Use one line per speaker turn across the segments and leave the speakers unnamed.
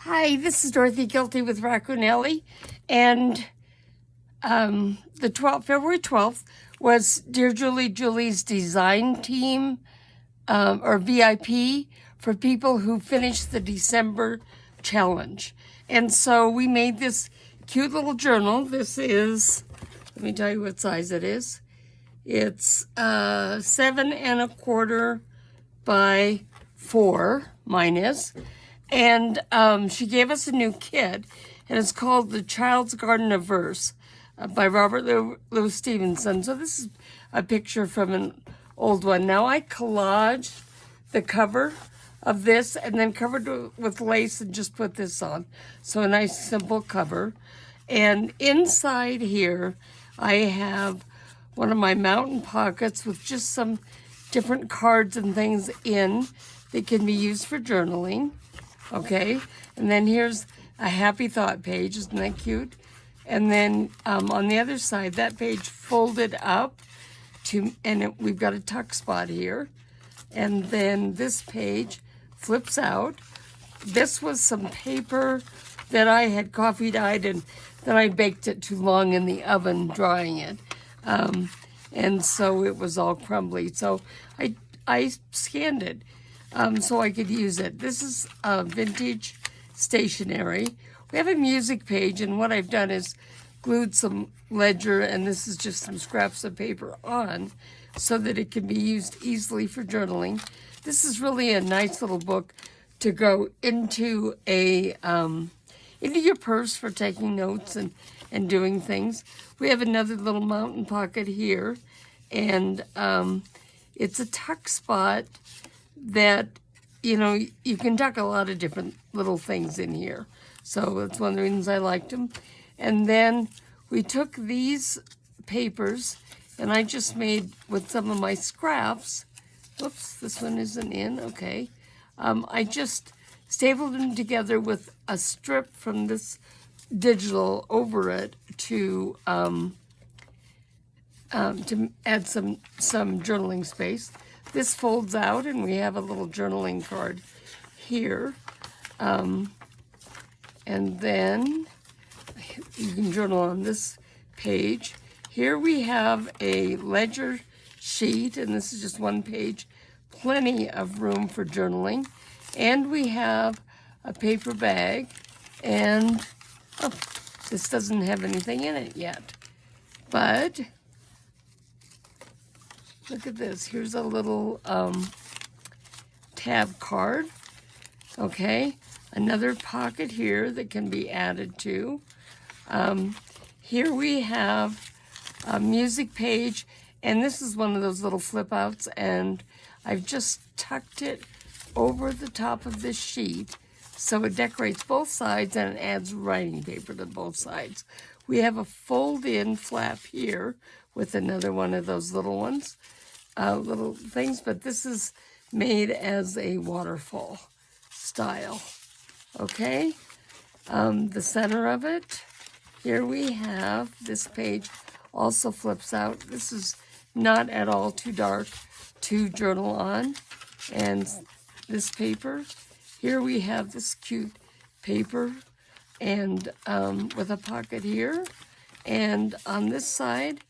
Hi, this is Dorothy Guilty with Raccoon Alley, and February 12th was Dear Julie's design team, or VIP, for people who finished the December challenge. And so we made this cute little journal. This is, let me tell you what size it is. It's 7 1/4 by 4, mine is. And she gave us a new kit, and it's called The Child's Garden of Verse by Robert Louis Stevenson. So this is a picture from an old one. Now I collaged the cover of this and then covered it with lace and just put this on. So a nice simple cover. And inside here I have one of my mountain pockets with just some different cards and things in that can be used for journaling. Okay, and then here's a happy thought page. Isn't that cute? And then on the other side, that page folded up we've got a tuck spot here. And then this page flips out. This was some paper that I had coffee dyed, and then I baked it too long in the oven drying it. And so it was all crumbly. So I scanned it so I could use it. This is vintage stationery. We have a music page, and what I've done is glued some ledger, and this is just some scraps of paper on so that it can be used easily for journaling. This is really a nice little book to go into into your purse for taking notes and doing things. We have another little mountain pocket here, and it's a tuck spot that, you know, you can tuck a lot of different little things in here. So that's one of the reasons I liked them. And then we took these papers, and I just made, with some of my scraps, whoops, this one isn't in, okay. I just stapled them together with a strip from this digital over it to add some journaling space. This folds out, and we have a little journaling card here. And then you can journal on this page. Here we have a ledger sheet, and this is just one page. Plenty of room for journaling. And we have a paper bag, and oh, this doesn't have anything in it yet. But look at this. Here's a little tab card. Okay, another pocket here that can be added to. Here we have a music page, and this is one of those little flip outs, and I've just tucked it over the top of this sheet so it decorates both sides and it adds writing paper to both sides. We have a fold-in flap here with another one of those little ones. Little things, but this is made as a waterfall style. Okay, the center of it, here we have this page also flips out. This is not at all too dark to journal on. And this paper, here we have this cute paper, and with a pocket here, and on this side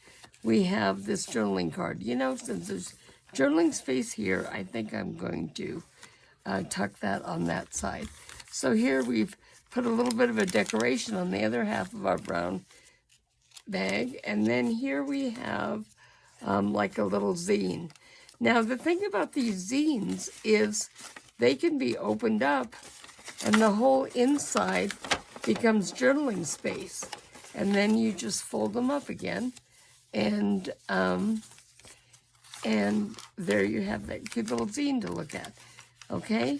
we have this journaling card. You know, since there's journaling space here, I think I'm going to tuck that on that side. So here we've put a little bit of a decoration on the other half of our brown bag. And then here we have like a little zine. Now the thing about these zines is they can be opened up, and the whole inside becomes journaling space. And then you just fold them up again. And there you have that cute little zine to look at. Okay,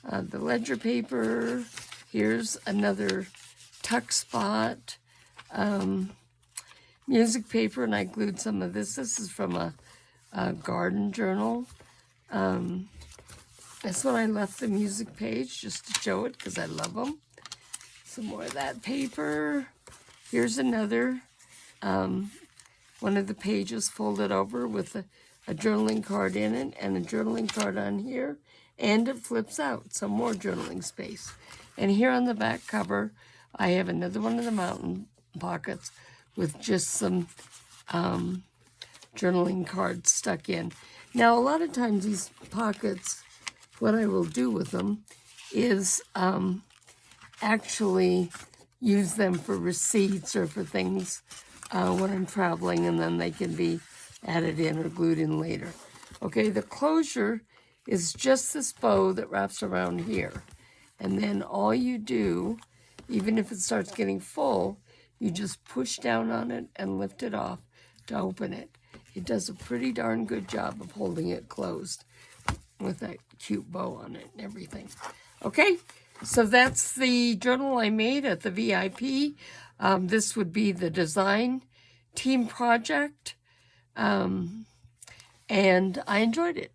the ledger paper. Here's another tuck spot. Music paper, and I glued some of this. This is from a garden journal. That's when I left the music page, just to show it because I love them. Some more of that paper. Here's another one of the pages folded over with a journaling card in it and a journaling card on here, and it flips out, some more journaling space. And here on the back cover, I have another one of the mountain pockets with just some journaling cards stuck in. Now, a lot of times these pockets, what I will do with them is actually use them for receipts or for things when I'm traveling, and then they can be added in or glued in later. Okay, the closure is just this bow that wraps around here. And then all you do, even if it starts getting full, you just push down on it and lift it off to open it. It does a pretty darn good job of holding it closed with that cute bow on it and everything. Okay, so that's the journal I made at the VIP. This would be the design team project, and I enjoyed it.